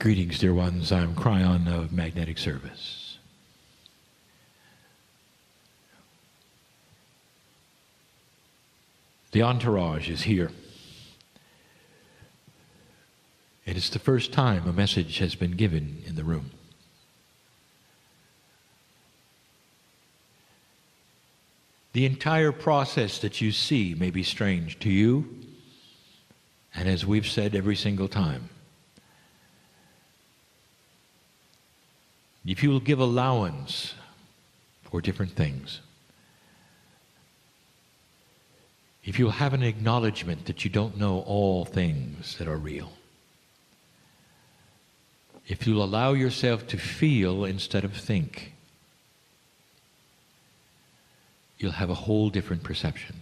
Greetings, dear ones. I'm Kryon of Magnetic Service. The entourage is here. And it's the first time a message has been given in the room. The entire process that you see may be strange to you, and as we've said every single time, if you will give allowance for different things, if you'll have an acknowledgement that you don't know all things that are real, if you'll allow yourself to feel instead of think, you'll have a whole different perception.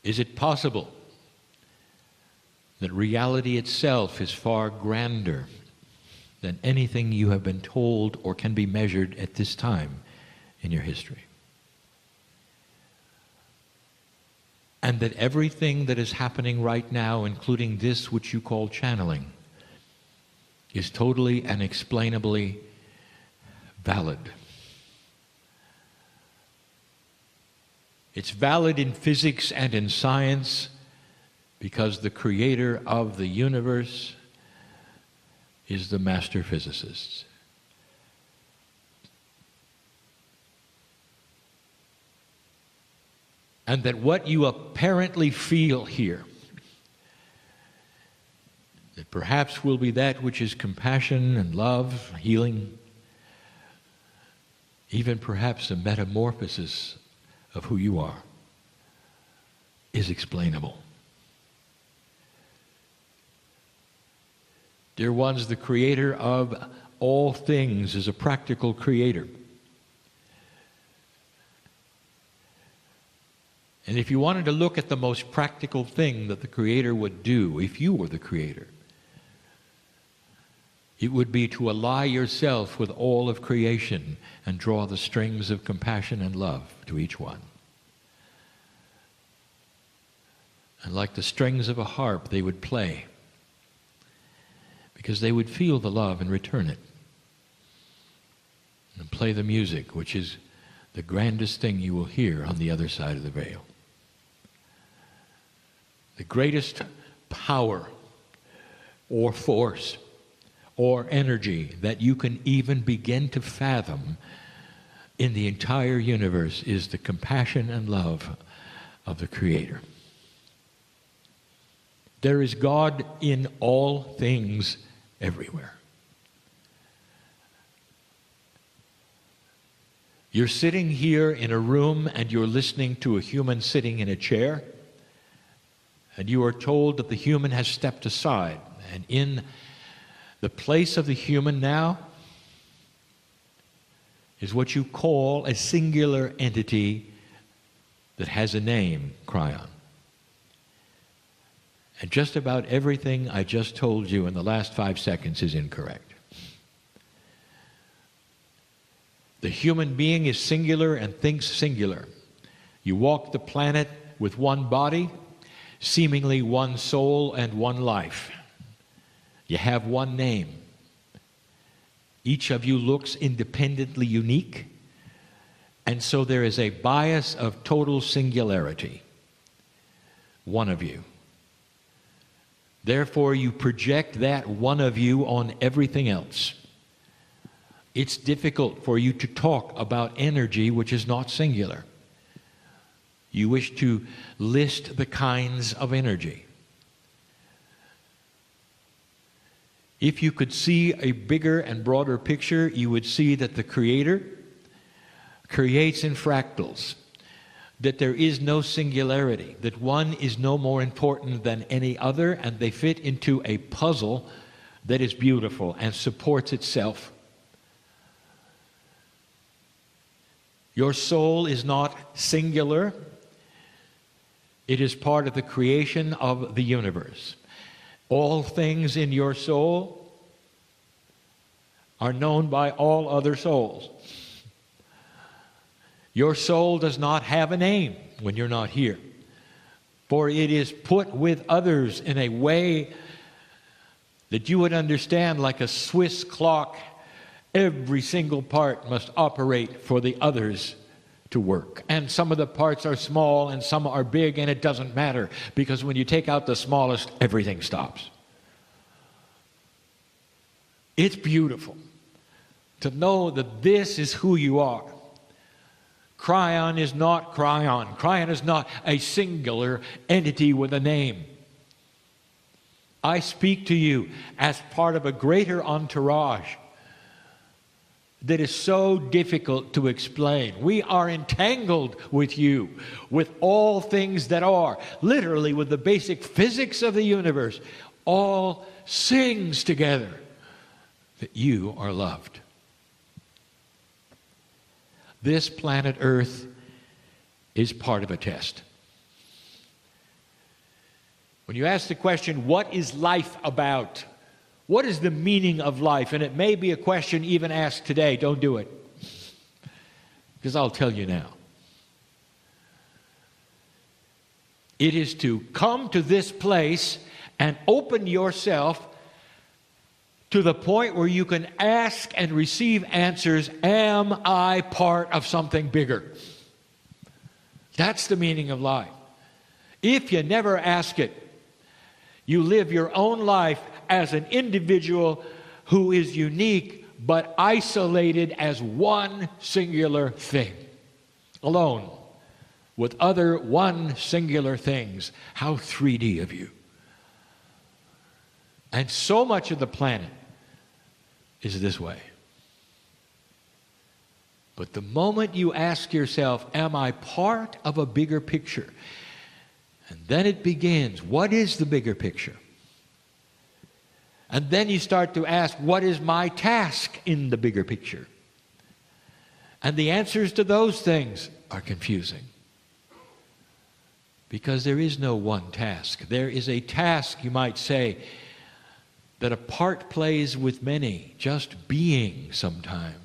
Is it possible that reality itself is far grander than anything you have been told or can be measured at this time in your history? And that everything that is happening right now, including this which you call channeling, is totally and explainably valid. It's valid in physics and in science because the creator of the universe is the master physicist. And that what you apparently feel here, that perhaps will be that which is compassion and love, healing, even perhaps a metamorphosis of who you are, is explainable. Dear ones, the creator of all things is a practical creator. And if you wanted to look at the most practical thing that the creator would do, if you were the creator, it would be to ally yourself with all of creation and draw the strings of compassion and love to each one. And like the strings of a harp, they would play, because they would feel the love and return it. And play the music, which is the grandest thing you will hear on the other side of the veil. The greatest power or force or energy that you can even begin to fathom in the entire universe is the compassion and love of the Creator. There is God in all things everywhere. You're sitting here in a room and you're listening to a human sitting in a chair, and you are told that the human has stepped aside, and in the place of the human now is what you call a singular entity that has a name, Kryon. And just about everything I just told you in the last 5 seconds is incorrect. The human being is singular and thinks singular. You walk the planet with one body, seemingly one soul and one life. You have one name. Each of you looks independently unique, and so there is a bias of total singularity. One of you. Therefore, you project that one of you on everything else. It's difficult for you to talk about energy which is not singular. You wish to list the kinds of energy. If you could see a bigger and broader picture, you would see that the Creator creates in fractals, that there is no singularity, that one is no more important than any other, and they fit into a puzzle that is beautiful and supports itself. Your soul is not singular. It is part of the creation of the universe. All things in your soul are known by all other souls. Your soul does not have a name when you're not here. For it is put with others in a way that you would understand, like a Swiss clock. Every single part must operate for the others to work. And some of the parts are small and some are big, and it doesn't matter, because when you take out the smallest, everything stops. It's beautiful to know that this is who you are. Kryon is not Kryon. Kryon is not a singular entity with a name. I speak to you as part of a greater entourage that is so difficult to explain. We are entangled with you, with all things that are, literally with the basic physics of the universe. All sings together that you are loved. This planet Earth is part of a test. When you ask the question, what is life about? What is the meaning of life? And it may be a question even asked today. Don't do it, because I'll tell you now. It is to come to this place and open yourself to the point where you can ask and receive answers. Am I part of something bigger? That's the meaning of life. If you never ask it, you live your own life as an individual who is unique but isolated as one singular thing, alone with other one singular things. How 3D of you. And so much of the planet is this way. But the moment you ask yourself, am I part of a bigger picture? And then it begins, what is the bigger picture? And then you start to ask, what is my task in the bigger picture? And the answers to those things are confusing. Because there is no one task. There is a task, you might say, that a part plays with many, just being sometimes,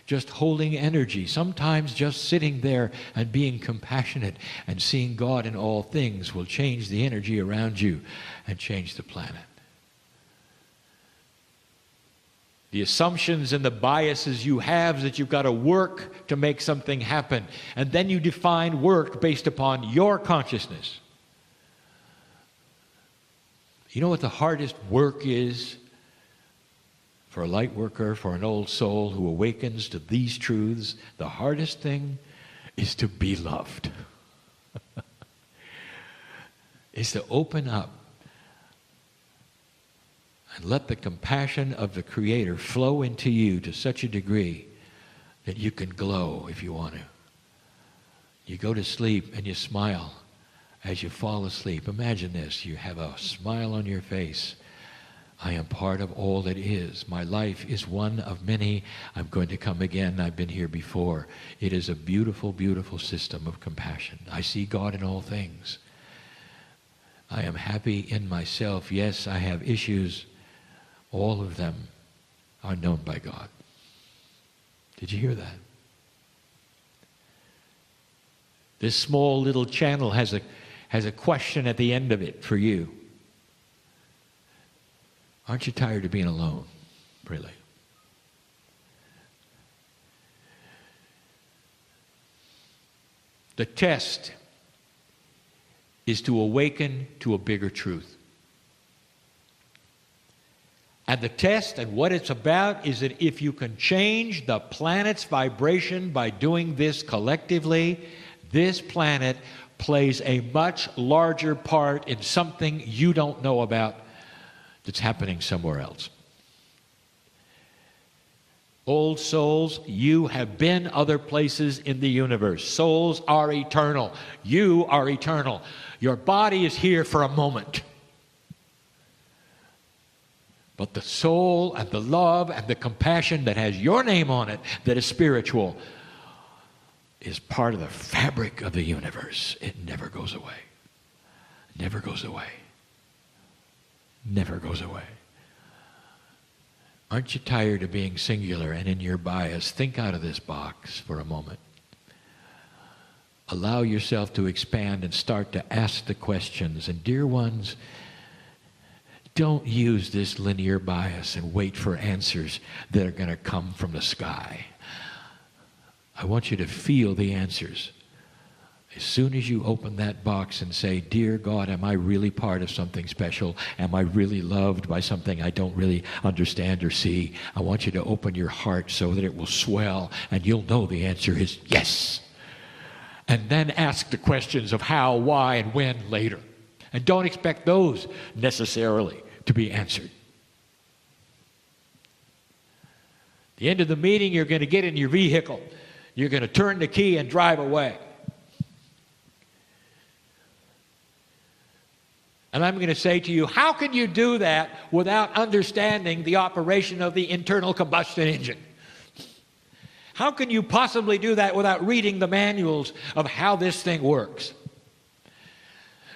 just holding energy, sometimes just sitting there and being compassionate and seeing God in all things will change the energy around you and change the planet. The assumptions and the biases you have is that you've got to work to make something happen, and then you define work based upon your consciousness. You know what the hardest work is for a light worker, for an old soul who awakens to these truths? The hardest thing is to be loved. Is to open up and let the compassion of the Creator flow into you to such a degree that you can glow if you want to. You go to sleep and you smile. As you fall asleep, imagine this. You have a smile on your face. I am part of all that is. My life is one of many. I'm going to come again. I've been here before. It is a beautiful, beautiful system of compassion. I see God in all things. I am happy in myself. Yes, I have issues. All of them are known by God. Did you hear that? This small little channel has a question at the end of it for you. Aren't you tired of being alone? Really? The test is to awaken to a bigger truth. And the test and what it's about is that if you can change the planet's vibration by doing this collectively, this planet plays a much larger part in something you don't know about that's happening somewhere else. Old souls, you have been other places in the universe. Souls are eternal. You are eternal. Your body is here for a moment. But the soul and the love and the compassion that has your name on it, that is spiritual, is part of the fabric of the universe. It never goes away. Never goes away. Never goes away. Aren't you tired of being singular and in your bias? Think out of this box for a moment. allow yourself to expand and start to ask the questions. And dear ones, don't use this linear bias and wait for answers that are going to come from the sky. I want you to feel the answers. As soon as you open that box and say, dear God, am I really part of something special? Am I really loved by something I don't really understand or see? I want you to open your heart so that it will swell and you'll know the answer is yes. And then ask the questions of how, why, and when later. And don't expect those necessarily to be answered. At the end of the meeting, you're going to get in your vehicle. You're going to turn the key and drive away. And I'm going to say to you, how can you do that without understanding the operation of the internal combustion engine? How can you possibly do that without reading the manuals of how this thing works?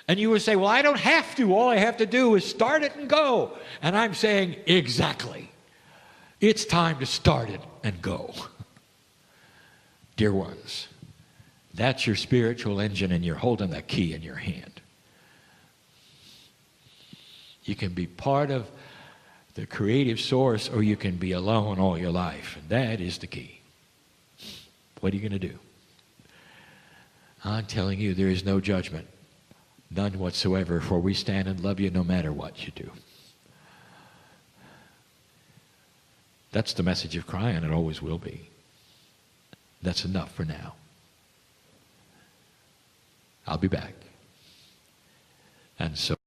And you would say, well, I don't have to. All I have to do is start it and go. And I'm saying, exactly. It's time to start it and go. Dear ones, that's your spiritual engine, and you're holding that key in your hand. You can be part of the creative source, or you can be alone all your life. And that is the key. What are you going to do? I'm telling you, there is no judgment. None whatsoever, for we stand and love you no matter what you do. That's the message of Kryon. It always will be. That's enough for now. I'll be back. And so